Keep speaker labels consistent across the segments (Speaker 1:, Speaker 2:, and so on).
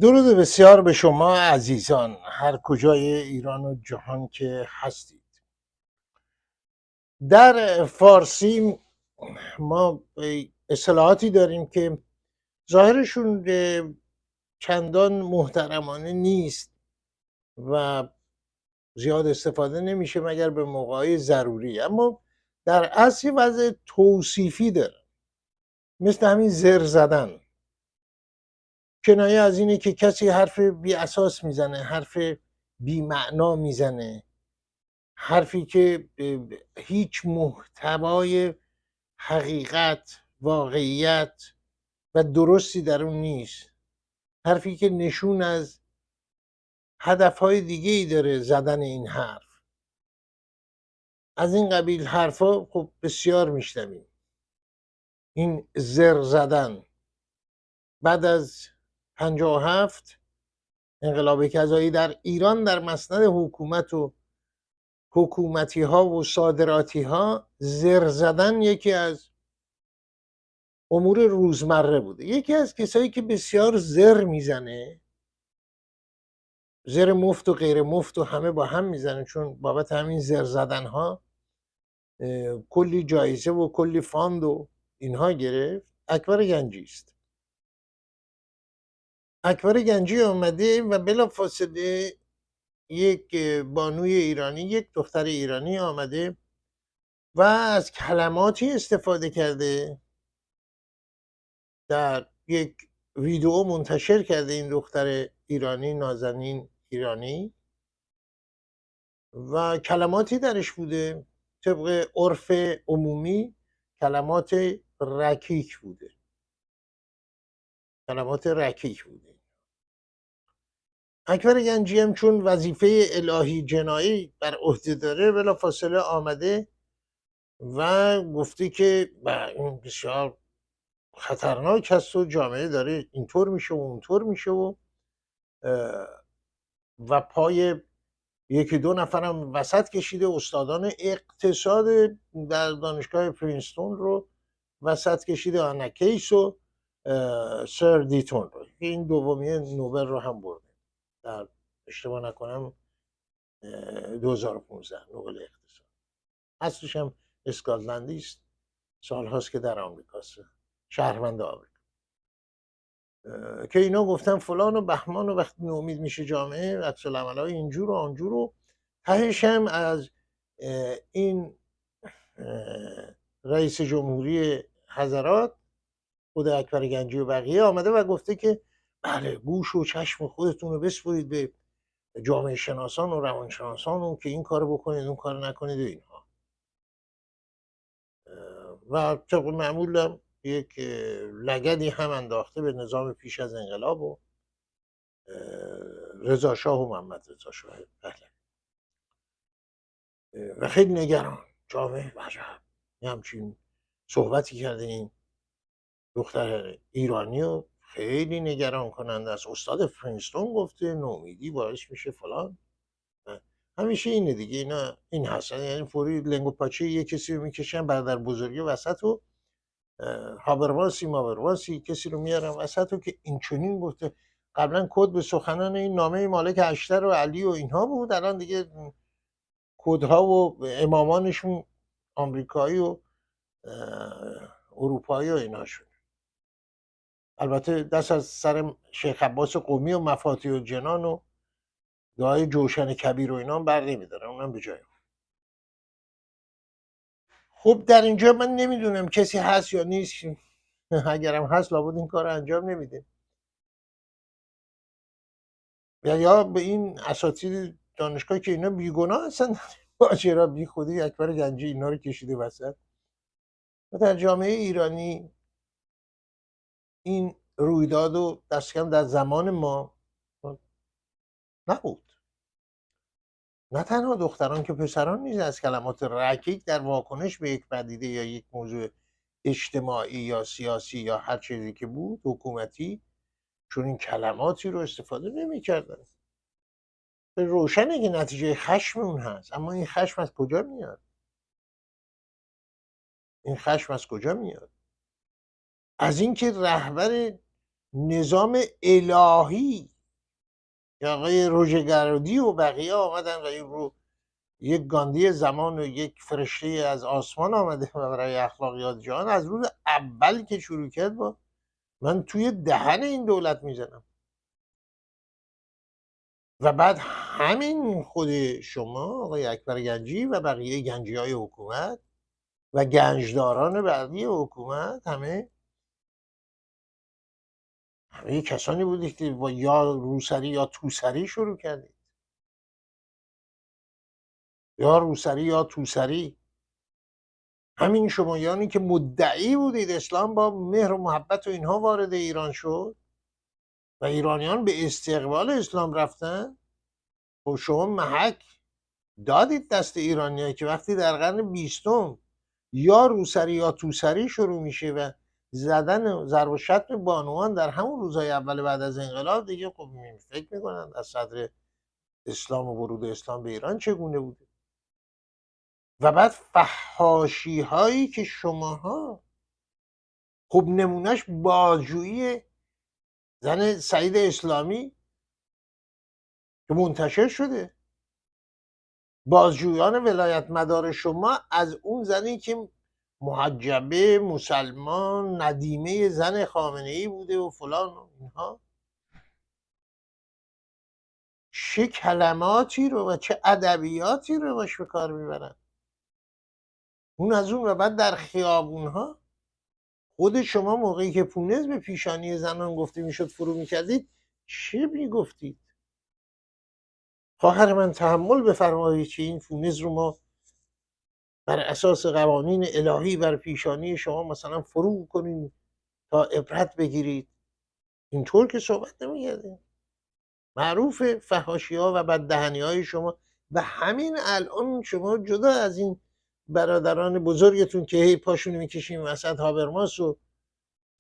Speaker 1: درود بسیار به شما عزیزان هر کجای ایران و جهان که هستید. در فارسی ما اصطلاحاتی داریم که ظاهرشون چندان محترمانه نیست و زیاد استفاده نمیشه مگر به موقعی ضروری، اما در اصل وضع توصیفی داره، مثل همین زر زدن. کنایه از اینه که کسی حرف بی اساس میزنه، حرف بی معنا میزنه، حرفی که هیچ محتوای حقیقت، واقعیت و درستی در اون نیست، حرفی که نشون از هدفهای دیگه ای داره زدن این حرف. از این قبیل حرفا خب بسیار میشنویم. این زر زدن بعد از 57 انقلاب کذایی در ایران در مسند حکومت و حکومتی ها و صادراتی ها، زر زدن یکی از امور روزمره بوده. یکی از کسایی که بسیار زر میزنه، زر مفت و غیر مفت و همه با هم میزنه، چون بابت همین زر زدن ها کلی جایزه و کلی فاند و اینها گرفت، اکبر گنجی است. اکبر گنجی آمده و بلا فاصله یک بانوی ایرانی، یک دختر ایرانی آمده و از کلماتی استفاده کرده، در یک ویدیو منتشر کرده این دختر ایرانی، نازنین ایرانی، و کلماتی درش بوده طبق عرف عمومی کلمات رکیک بوده، کلمات رکیک بوده. اکبر گنجی هم چون وظیفه الهی جنایی بر عهده داره، بلافاصله آمده و گفته که این بسیار خطرناک هست و جامعه داره اینطور میشه و اونطور میشه و پای یکی دو نفرم وسط کشیده، استادان اقتصاد در دانشگاه پرینستون رو وسط کشیده، آنا کیس و سر دیتون رو. این دومی نوبل رو هم برده در اشتباه نکنم 2015 نوبل اقتصاد. اصلش هم اسکاتلندی است، سالهاست که در آمریکاست، شهروند آمریکا. که اینا گفتن فلان و بهمان و وقتی ناامید میشه جامعه، عکس العملای اینجور و آنجور، و تهش هم از این رئیس جمهوری حضرات خود اکبر گنجی و بقیه آمده و گفته که بله گوش و چشم خودتون رو بسپرید به جامعه شناسان و روانشناسان و که این کارو بکنید اون کارو نکنید و اینها. و طبق معمول یک لگدی هم انداخته به نظام پیش از انقلاب و رضا شاه و محمد رضا شاه پهلوی و خیلی نگران جامعه عجب همچین صحبتی کرده این دختر ایرانی و خیلی نگران کننده است. استاد پرینستون گفته نومیدی باعث میشه فلان. همیشه اینه دیگه، اینا این هست، یعنی فوری لنگ و پاچه یه کسی رو میکشن برادر بزرگی وسط و هابرواسی مابرواسی کسی رو میارن وسط و که این چنین گفته. قبلا کد به سخنان این نامه مالک اشتر و علی و اینها بود، الان دیگه کدها و امامانشون آمریکایی و اروپایی و اینا شد. البته دست از سر شیخ عباس قمی و مفاتیح الجنان و دعای جوشن کبیر و اینا بر نمیدارن، اونم به جای. خب در اینجا من نمیدونم کسی هست یا نیست، اگرم هست لابد این کار انجام نمیده، یا به این اساتید دانشگاه که اینا بیگناه هستن چرا بی خودی اکبر گنجی اینا رو کشیده وسط. و در جامعه ایرانی این رویداد و دست کم در زمان ما نبود. نه تنها دختران که پسران نیز از کلمات رکیک در واکنش به یک پدیده یا یک موضوع اجتماعی یا سیاسی یا هر چیزی که بود حکومتی، چون این کلماتی رو استفاده نمی‌کردن. روشنه که نتیجه خشم اون هست، اما این خشم از کجا میاد؟ این خشم از کجا میاد؟ از اینکه رهبر نظام الهی که آقای روژگرودی و بقیه آمدن و این رو یک گاندی زمان و یک فرشته از آسمان آمده و برای اخلاقیات جهان از روز اول که شروع کرد با من توی دهن این دولت میزنم و بعد همین خود شما آقای اکبر گنجی و بقیه گنجی های حکومت و گنجداران بعدی حکومت همه کسانی بودید که با یا روسری یا توسری شروع کردید، یا روسری یا توسری. همین شمایانی که مدعی بودید اسلام با مهر و محبت و اینها وارد ایران شد و ایرانیان به استقبال اسلام رفتن، خب شما محک دادید دست ایرانیایی که وقتی در قرن 20 یا روسری یا توسری شروع میشه و زدن ضرب و شتم بانوان در همون روزهای اول بعد از انقلاب، دیگه خب فکر میکنن از صدر اسلام و ورود اسلام به ایران چگونه بوده. و بعد فحاشی هایی که شماها، خب نمونهش بازجویی زن سعید اسلامی که منتشر شده، بازجویان ولایت مدار شما از اون زنی که محجبه مسلمان ندیمه زن خامنه ای بوده و فلان و اینها، چه کلماتی رو و چه ادبیاتی رو باش به کار میبرن. اون از اون و بعد در خیابونها خود شما موقعی که پونز به پیشانی زنان گفته میشد فرو میکردید چه میگفتید؟ خواهر من تحمل بفرمایید که این فونز رو ما بر اساس قوانین الهی بر پیشانی شما مثلا فرو کنیم تا عبرت بگیرید. اینطور که صحبت نمیگردیم. معروف فحاشی ها و بددهنی های شما. و همین الان شما جدا از این برادران بزرگتون که هی پاشون میکشیم وسط، هابرماس و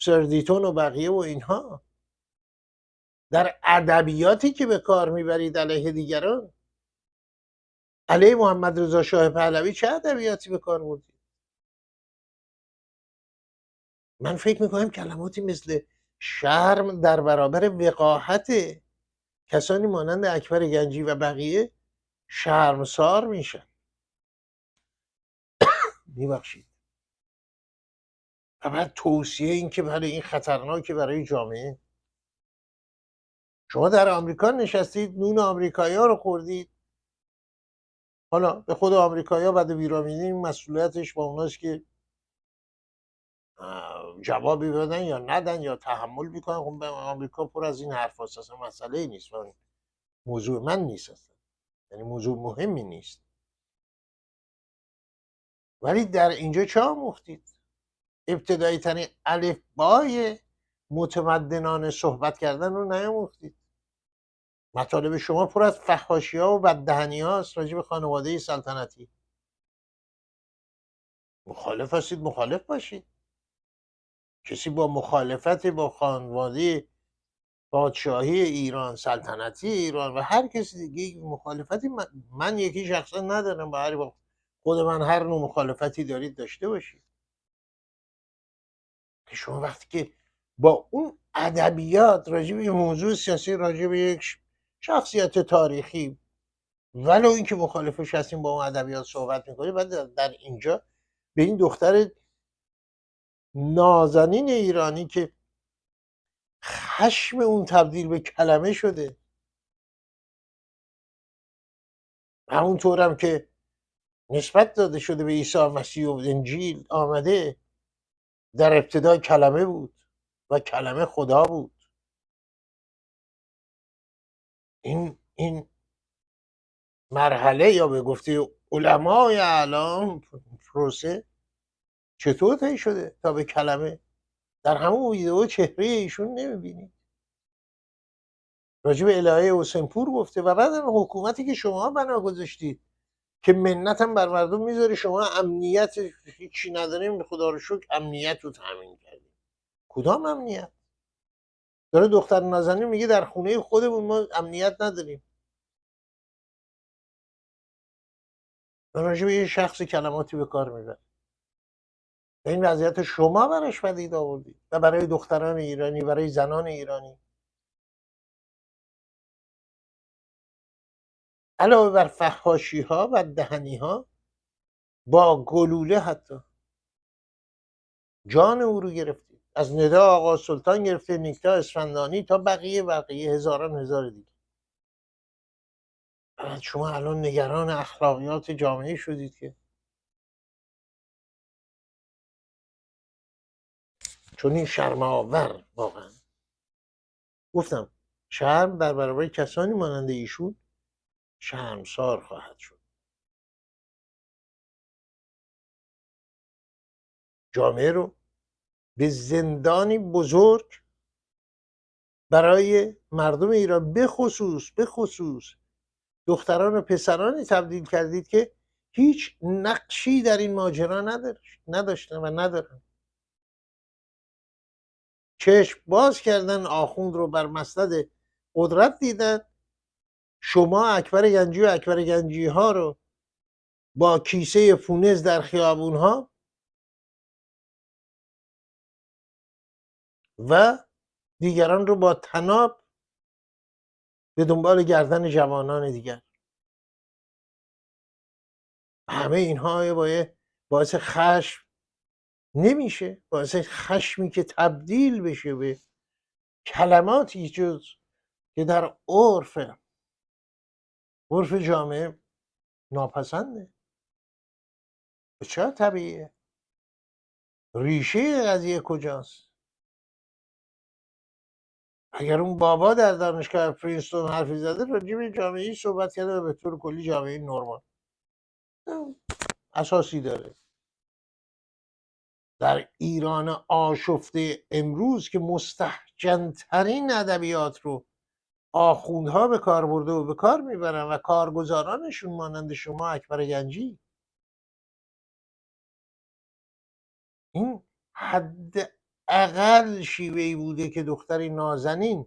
Speaker 1: سردیتون و بقیه و اینها، در ادبیاتی که به کار میبرید علیه دیگران، علیه محمد رضا شاه پهلوی چه ادبیاتی به کار بردید؟ من فکر میکنم کلماتی مثل شرم در برابر وقاحت کسانی مانند اکبر گنجی و بقیه شرمسار میشن. میبخشید. و بعد توصیه این که برای این خطرناکه برای جامعه. شما در آمریکا نشستید نون آمریکایی ها رو خوردید، حالا به خود آمریکایی ها بعد ویرامینی مسئولیتش با اوناست که جوابی بدن یا ندن یا تحمل میکنن. خب به آمریکا پر از این حرف هست، اصلا مسئله نیست، موضوع من نیست اصلا، یعنی موضوع مهمی نیست. ولی در اینجا چه آموختید؟ ابتدایی ترین الفبای متمدنانه صحبت کردن رو نیاموختید. مطالب شما پر از فحاشی ها و بددهنی هاست راجع به خانواده سلطنتی. مخالف هستید مخالف باشید. کسی با مخالفت با خانواده پادشاهی ایران، سلطنتی ایران و هر کسی دیگه مخالفتی من یکی شخصا ندارم. با خود من هر نوع مخالفتی دارید داشته باشید. که شما وقتی که با اون ادبیات راجع به موضوع سیاسی، راجع به یک شخصیت تاریخی، ولو اینکه مخالفش هستیم، با اون ادبیات صحبت میکنیم، بعد در اینجا به این دختر نازنین ایرانی که خشم اون تبدیل به کلمه شده، همونطورم که نسبت داده شده به عیسی مسیح و انجیل آمده در ابتدا کلمه بود و کلمه خدا بود. این مرحله یا به گفته علمای اعلام پروسه چطور طی شده تا به کلمه؟ در همون ویدئو چهره ایشون نمیبینید. راجب الهه حسین پور گفته. و بعد حکومتی که شما بنا گذاشتید که منتم بر مردم میذاری، شما امنیت هیچی نداریم، به خدا رو شکر امنیت رو تامین کردیم. کدام امنیت؟ داره دختر نازنین میگه در خونه خودمون ما امنیت نداریم. راجب یه شخص کلماتی به کار میبره. این وضعیت شما براش پدید آوردید و برای دختران ایرانی، برای زنان ایرانی، علاوه بر فحاشی ها و دهنی ها، با گلوله حتی جان او رو گرفتید. از ندا آقا سلطان گرفته، نیکتا اسفندانی، تا بقیه هزاران هزار دیگه. بعد شما الان نگران اخلاقیات جامعه شدید که چون این شرم‌آور واقعا. گفتم شرم در برابر کسانی مانند ایشون شرمسار خواهد شد. جامعه رو به زندانی بزرگ برای مردم ایران، به خصوص دختران و پسرانی تبدیل کردید که هیچ نقشی در این ماجرا نداشتن و ندارن. چشم باز کردن آخوند رو بر مسند قدرت دیدن. شما اکبر گنجی و اکبر گنجی ها رو با کیسه فونز در خیابون ها و دیگران رو با تناب به دنبال گردن جوانان دیگر. همه اینها باعث خشم نمیشه، باعث خشمی که تبدیل بشه به کلماتی جز که در عرف جامعه ناپسنده. بسیار طبیعیه. ریشه قضیه کجاست؟ اگر اون بابا در دانشگاه پرینستون حرفی زده راجع به جامعه صحبت کرده و به طور کلی جامعه نرمال اساسی داره. در ایران آشفته امروز که مستهجن‌ترین ادبیات رو آخوندها به کار برده و به کار میبرن و کارگزارانشون مانند شما اکبر گنجی، این حد اقل شیوهی بوده که دختری نازنین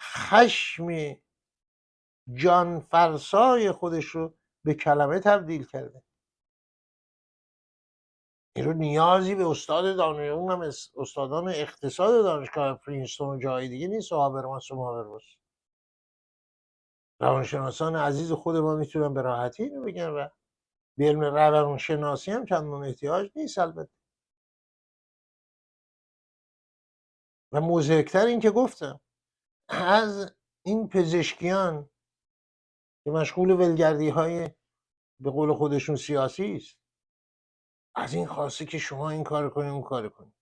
Speaker 1: خشم جانفرسای خودش رو به کلمه تبدیل کرده. این رو نیازی به استادان اقتصاد دانشگاه پرینستون و جای دیگه نیست و هابرماس و ماورماس. روانشناسان عزیز خود ما میتونن به راحتی اینو بگن و به علم روانشناسی هم چندان احتیاج نیست البته. و مضحک‌تر این که گفتم از این پزشکیان که مشغول ولگردی های به قول خودشون سیاسی است، از این خواسته که شما این کار کنید اون کار کنید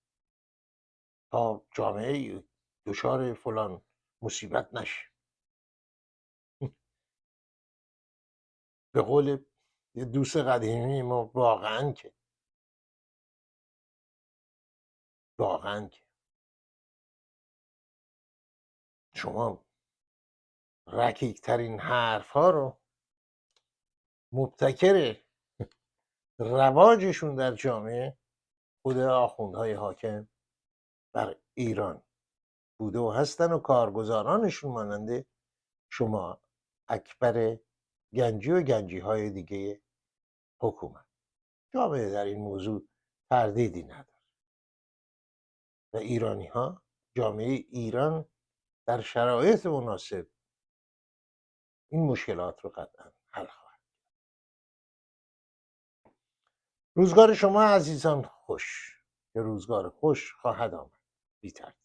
Speaker 1: تا جامعه دچار فلان مصیبت نشه. به قول یه دوست قدیمی ما، واقعا که شما رکیکترین حرف ها رو مبتکر رواجشون در جامعه خود آخوندهای حاکم بر ایران بوده و هستن و کارگزارانشون ماننده شما اکبر گنجی و گنجی های دیگه حکومت. جامعه در این موضوع تردیدی نداره و ایرانی ها، جامعه ایران در شرایط مناسب این مشکلات رو قطعا حل خواهد. روزگار شما عزیزان خوش، که روزگار خوش خواهد آمد بی تردید.